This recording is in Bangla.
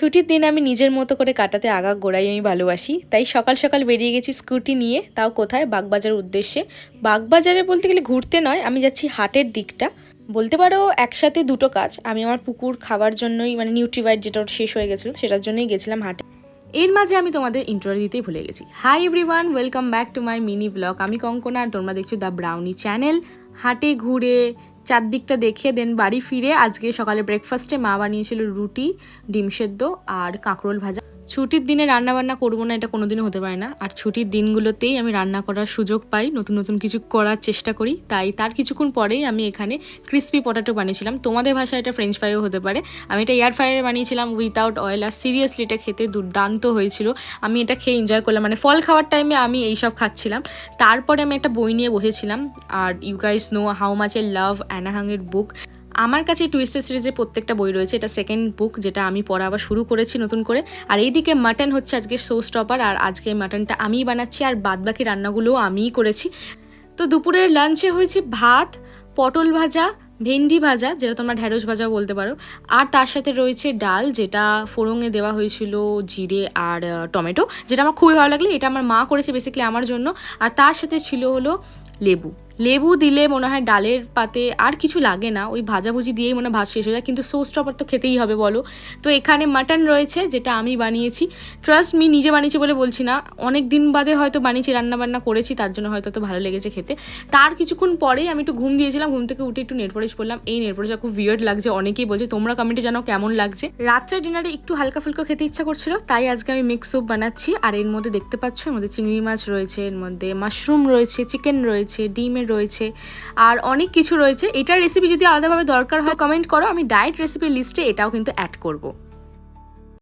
ছুটির দিন আমি নিজের মতো করে কাটাতে আগাগোড়াই আমি ভালোবাসি। তাই সকাল সকাল বেরিয়ে গেছি স্কুটি নিয়ে, তাও কোথায়, বাগবাজার উদ্দেশ্যে। বাগবাজারে বলতে গেলে ঘুরতে নয়, আমি যাচ্ছি হাটের দিকটা। বলতে পারো একসাথে দুটো কাজ। আমি আমার পুকুর খাবার জন্যই, মানে নিউট্রিভাইট যেটা শেষ হয়ে গেছিলো সেটার জন্যই গেছিলাম হাটে। এর মাঝে আমি তোমাদের ইন্ট্রো দিতেই ভুলে গেছি। Hi everyone, welcome back to my mini blog. আমি কঙ্কনা আর তোমরা দেখছো দ্য ব্রাউনি চ্যানেল। হাটে ঘুরে চারদিকটা দেখে দেন বাড়ি ফিরে আজকে সকালে ব্রেকফাস্টে মা বানিয়েছিল রুটি, ডিম সেদ্ধ আর কাঁকরোল ভাজা। ছুটির দিনে রান্নাবান্না করবো না এটা কোনোদিনও হতে পারে না। আর ছুটির দিনগুলোতেই আমি রান্না করার সুযোগ পাই, নতুন নতুন কিছু করার চেষ্টা করি। তাই তার কিছুক্ষণ পরেই আমি এখানে ক্রিসপি পটাটো বানিয়েছিলাম। তোমাদের ভাষায় এটা ফ্রেঞ্চ ফ্রাইও হতে পারে। আমি এটা এয়ার ফ্রায়ারে বানিয়েছিলাম উইথাউট অয়েল। আর সিরিয়াসলি এটা খেতে দুর্দান্ত হয়েছিল। আমি এটা খেয়ে এনজয় করলাম, মানে ফল খাওয়ার টাইমে আমি এইসব খাচ্ছিলাম। তারপরে আমি একটা বই নিয়ে বসেছিলাম। আর you guys know how much I love Anna হাংয়ের বুক। আমার কাছে টুইস্টার সিরিজের প্রত্যেকটা বই রয়েছে। এটা সেকেন্ড বুক যেটা আমি পড়া আবার শুরু করেছি নতুন করে। আর এইদিকে মাটন হচ্ছে আজকে শো স্টপার। আর আজকে মাটনটা আমিই বানাচ্ছি, আর বাদবাকি রান্নাগুলোও আমিই করেছি। তো দুপুরের লাঞ্চে হয়েছে ভাত, পটল ভাজা, ভেন্ডি ভাজা যেটা তোমরা ঢ্যাঁড়স ভাজাও বলতে পারো, আর তার সাথে রয়েছে ডাল যেটা ফোড়ঙে দেওয়া হয়েছিল জিরে আর টমেটো, যেটা আমার খুবই ভালো লাগলো। এটা আমার মা করেছে বেসিক্যালি আমার জন্য। আর তার সাথে ছিল হলো লেবু দিলে মনে হয় ডালের পাতে আর কিছু লাগে না, ওই ভাজাভুজি দিয়েই মনে হয় ভাত শেষ হয়ে যায়। কিন্তু সোস টপার তো খেতেই হবে বলো। তো এখানে মাটন রয়েছে যেটা আমি বানিয়েছি। ট্রাস্ট মি, নিজে বানিয়েছি বলে বলছি না, অনেক দিন বাদে হয়তো বানিয়েছি, রান্নাবান্না করেছি, তার জন্য হয়তো তো ভালো লেগেছে খেতে। তার কিছুক্ষণ পরেই আমি একটু ঘুম দিয়েছিলাম, ঘুম থেকে উঠে একটু নেট পলিশ পড়লাম। এই নেট পলিশটা খুব উইয়ার্ড লাগছে, অনেকেই বলছে, তোমরা কমেন্টে জানাও কেমন লাগছে। রাত্রে ডিনারে একটু হালকা ফুলকা খেতে ইচ্ছা করছিল, তাই আজকে আমি মিক্স স্যুপ বানাচ্ছি। আর এর মধ্যে দেখতে পাচ্ছ এর মধ্যে চিংড়ি মাছ রয়েছে, এর মধ্যে মাশরুম রয়েছে, চিকেন রয়েছে, ডিমের রয়েছে, আর অনেক কিছু রয়েছে। এটার রেসিপি যদি আলাদাভাবে দরকার হয় কমেন্ট করো, আমি ডায়েট রেসিপির লিস্টে এটাও কিন্তু অ্যাড করব।